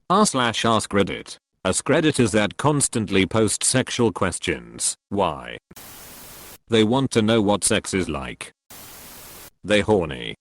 r/AskReddit. Askredditors that constantly post sexual questions. Why? They want to know what sex is like. They horny.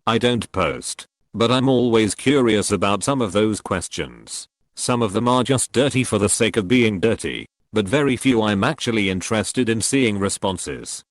I don't post, but I'm always curious about some of those questions. Some of them are just dirty for the sake of being dirty, but very few I'm actually interested in seeing responses.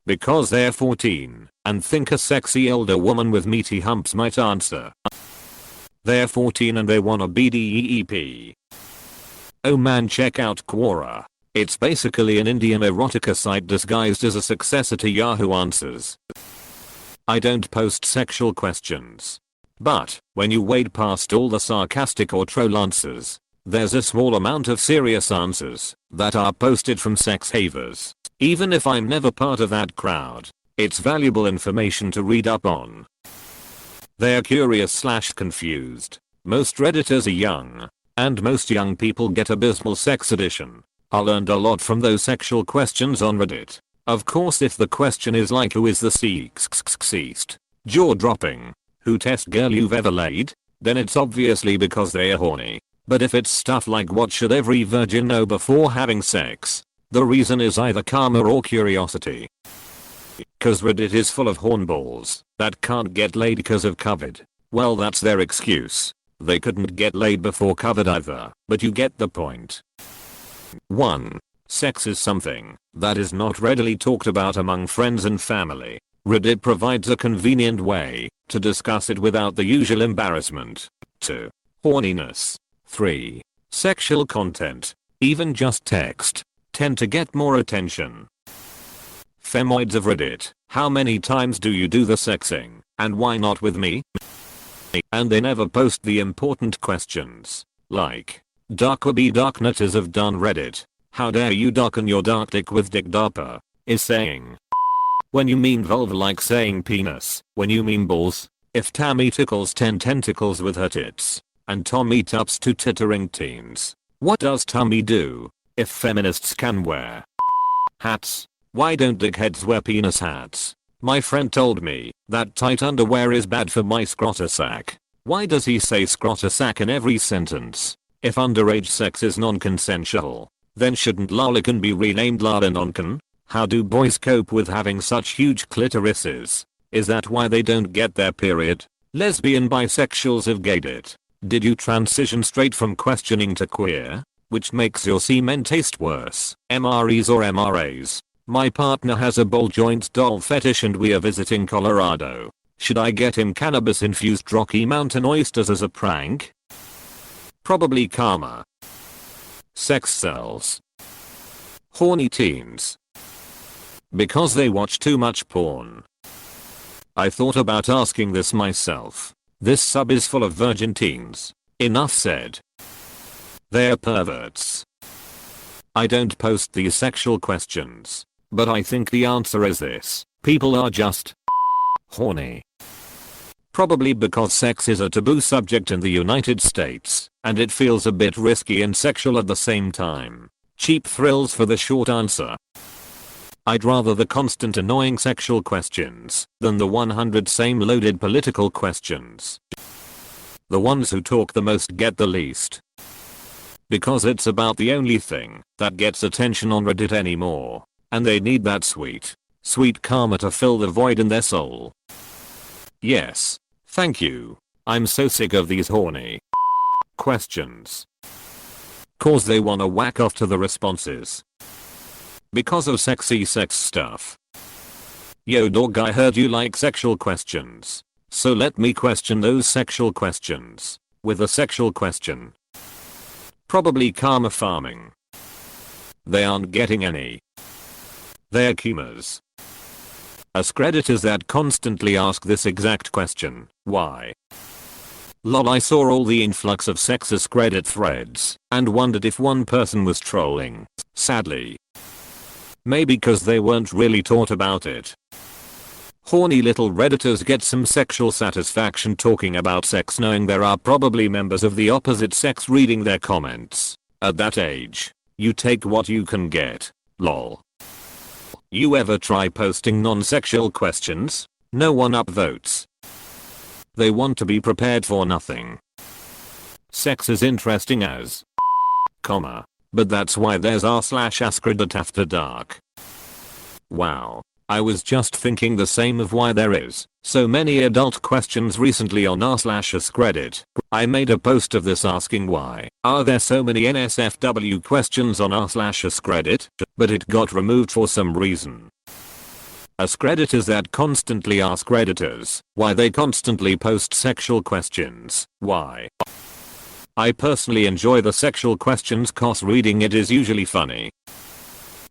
Because they're 14 and think a sexy older woman with meaty humps might answer. They're 14 and they wanna BDEEP. Oh man, check out Quora. It's basically an Indian erotica site disguised as a successor to Yahoo Answers. I don't post sexual questions. But, when you wade past all the sarcastic or troll answers, there's a small amount of serious answers that are posted from sex havers. Even if I'm never part of that crowd, it's valuable information to read up on. They're curious/confused. Most Redditors are young, and most young people get abysmal sex addiction. I learned a lot from those sexual questions on Reddit. Of course, if the question is like who is the sexiest, jaw-dropping, hottest girl you've ever laid, then it's obviously because they are horny. But if it's stuff like what should every virgin know before having sex, the reason is either karma or curiosity. Cause Reddit is full of hornballs that can't get laid because of COVID. Well, that's their excuse. They couldn't get laid before COVID either, but you get the point. 1. Sex is something that is not readily talked about among friends and family. Reddit provides a convenient way to discuss it without the usual embarrassment. 2. Horniness. 3. Sexual content, even just text, tend to get more attention. Femoids of Reddit, how many times do you do the sexing, and why not with me? And they never post the important questions, like, Darkwaby Darknetters have done Reddit, how dare you darken your dark dick with Dick Darper, is saying. When you mean vulva like saying penis, when you mean balls, if Tammy tickles 10 tentacles with her tits, and Tommy taps 2 tittering teens, what does Tommy do? If feminists can wear hats, why don't dickheads wear penis hats? My friend told me that tight underwear is bad for my scrotter sack. Why does he say scrotter sack in every sentence? If underage sex is non-consensual, then shouldn't lolicon be renamed Lalanoncon? How do boys cope with having such huge clitorises? Is that why they don't get their period? Lesbian bisexuals have gayed it. Did you transition straight from questioning to queer? Which makes your semen taste worse, MREs or MRAs? My partner has a ball joint doll fetish and we are visiting Colorado. Should I get him cannabis infused Rocky Mountain oysters as a prank? Probably karma. Sex sells. Horny teens. Because they watch too much porn. I thought about asking this myself. This sub is full of virgin teens. Enough said. They're perverts. I don't post these sexual questions, but I think the answer is this. People are just horny. Probably because sex is a taboo subject in the United States, and it feels a bit risky and sexual at the same time. Cheap thrills for the short answer. I'd rather the constant annoying sexual questions than the 100 same loaded political questions. The ones who talk the most get the least. Because it's about the only thing that gets attention on Reddit anymore, and they need that sweet karma to fill the void in their soul. Yes, thank you. I'm so sick of these horny questions. Cause they wanna whack off to the responses. Because of sexy sex stuff. Yo dog, I heard you like sexual questions. So let me question those sexual questions with a sexual question. Probably karma farming. They aren't getting any. They're kumers. Askredditors that constantly ask this exact question. Why? Lol, I saw all the influx of sex Askreddit threads and wondered if one person was trolling. Sadly. Maybe cause they weren't really taught about it. Horny little Redditors get some sexual satisfaction talking about sex knowing there are probably members of the opposite sex reading their comments. At that age, you take what you can get. Lol. You ever try posting non-sexual questions? No one upvotes. They want to be prepared for nothing. Sex is interesting as, comma, but that's why there's r/Askreddit after dark. Wow. I was just thinking the same of why there is so many adult questions recently on r/Askreddit. I made a post of this asking why are there so many NSFW questions on r/Askreddit, but it got removed for some reason. Askredditors that constantly ask Redditors why they constantly post sexual questions. Why? I personally enjoy the sexual questions cause reading it is usually funny.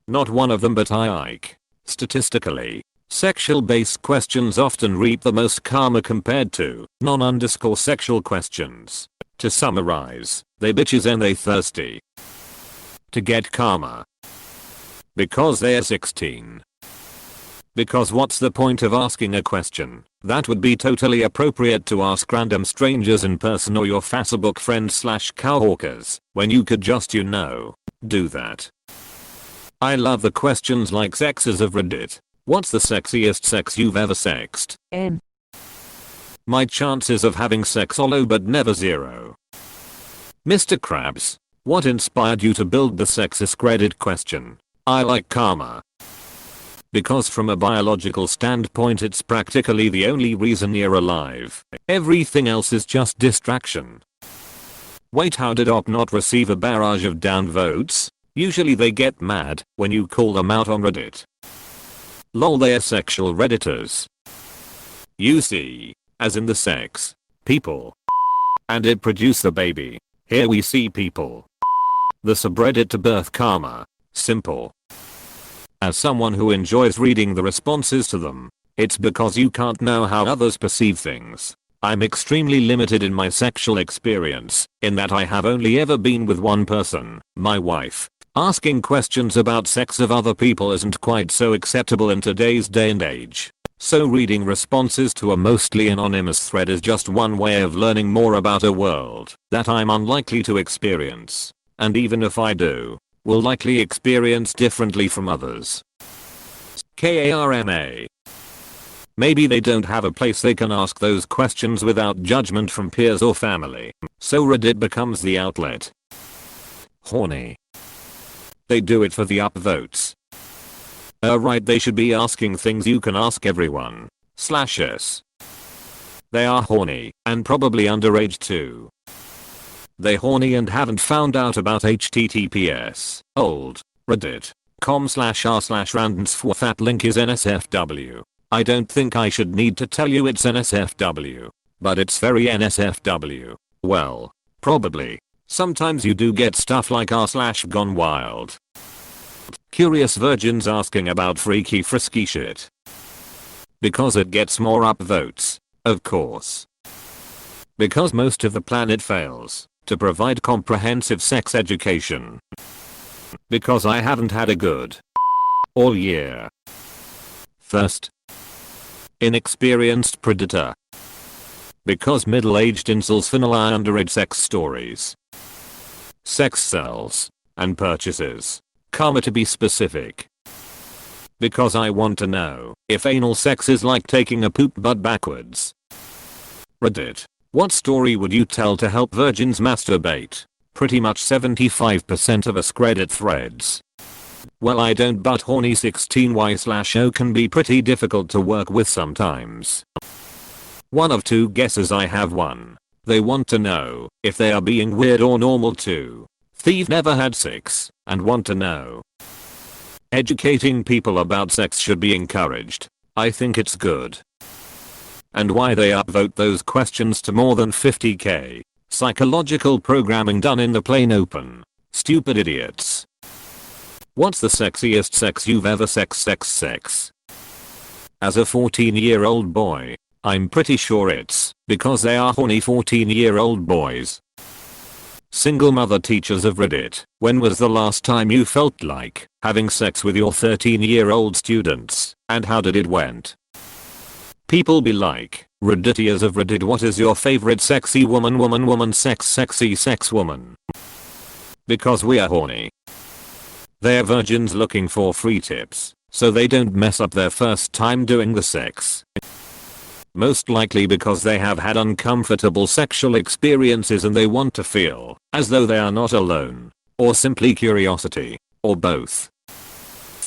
Not one of them but I like. Statistically, sexual-based questions often reap the most karma compared to non-sexual questions. To summarize, they bitches and they thirsty to get karma. Because they're 16. Because what's the point of asking a question that would be totally appropriate to ask random strangers in person or your Facebook friends/cowhawkers when you could just do that. I love the questions like sexes of Reddit. What's the sexiest sex you've ever sexed? M. My chances of having sex are low but never zero. Mr. Krabs, what inspired you to build the sexist Reddit question? I like karma. Because from a biological standpoint it's practically the only reason you're alive. Everything else is just distraction. Wait, how did Op not receive a barrage of downvotes? Usually they get mad when you call them out on Reddit. Lol, they are sexual Redditors. You see, as in the sex, people. And it produce the baby. Here we see people. The subreddit to birth karma. Simple. As someone who enjoys reading the responses to them, it's because you can't know how others perceive things. I'm extremely limited in my sexual experience, in that I have only ever been with one person, my wife. Asking questions about sex of other people isn't quite so acceptable in today's day and age. So reading responses to a mostly anonymous thread is just one way of learning more about a world that I'm unlikely to experience. And even if I do, will likely experience differently from others. KARMA. Maybe they don't have a place they can ask those questions without judgment from peers or family. So Reddit becomes the outlet. Horny. They do it for the upvotes. Right, they should be asking things you can ask everyone. /s. They are horny, and probably underage too. They horny and haven't found out about https. Old. Reddit.com/r/randomsfor that link is NSFW. I don't think I should need to tell you it's NSFW. But it's very NSFW. Well, probably. Sometimes you do get stuff like r/gone wild. Curious virgins asking about freaky frisky shit. Because it gets more upvotes, of course. Because most of the planet fails to provide comprehensive sex education. Because I haven't had a good all year. First. Inexperienced predator. Because middle-aged incels vanilla underage sex stories. Sex sells and purchases. Karma to be specific. Because I want to know if anal sex is like taking a poop butt backwards. Reddit. What story would you tell to help virgins masturbate? Pretty much 75% of Askreddit threads. Well, I don't, but horny 16y/o can be pretty difficult to work with sometimes. One of two guesses I have. One. They want to know if they are being weird or normal. 2. Thief never had sex and want to know. Educating people about sex should be encouraged. I think it's good. And why they upvote those questions to more than 50k. Psychological programming done in the plain open. Stupid idiots. What's the sexiest sex you've ever sex? As a 14-year-old boy, I'm pretty sure it's because they are horny 14-year-old boys. Single mother teachers of Reddit, when was the last time you felt like having sex with your 13-year-old students, and how did it went? People be like, Redditiers of Reddit, what is your favorite sexy woman sexy sex woman? Because we are horny. They're virgins looking for free tips, so they don't mess up their first time doing the sex. Most likely because they have had uncomfortable sexual experiences and they want to feel as though they are not alone. Or simply curiosity. Or both.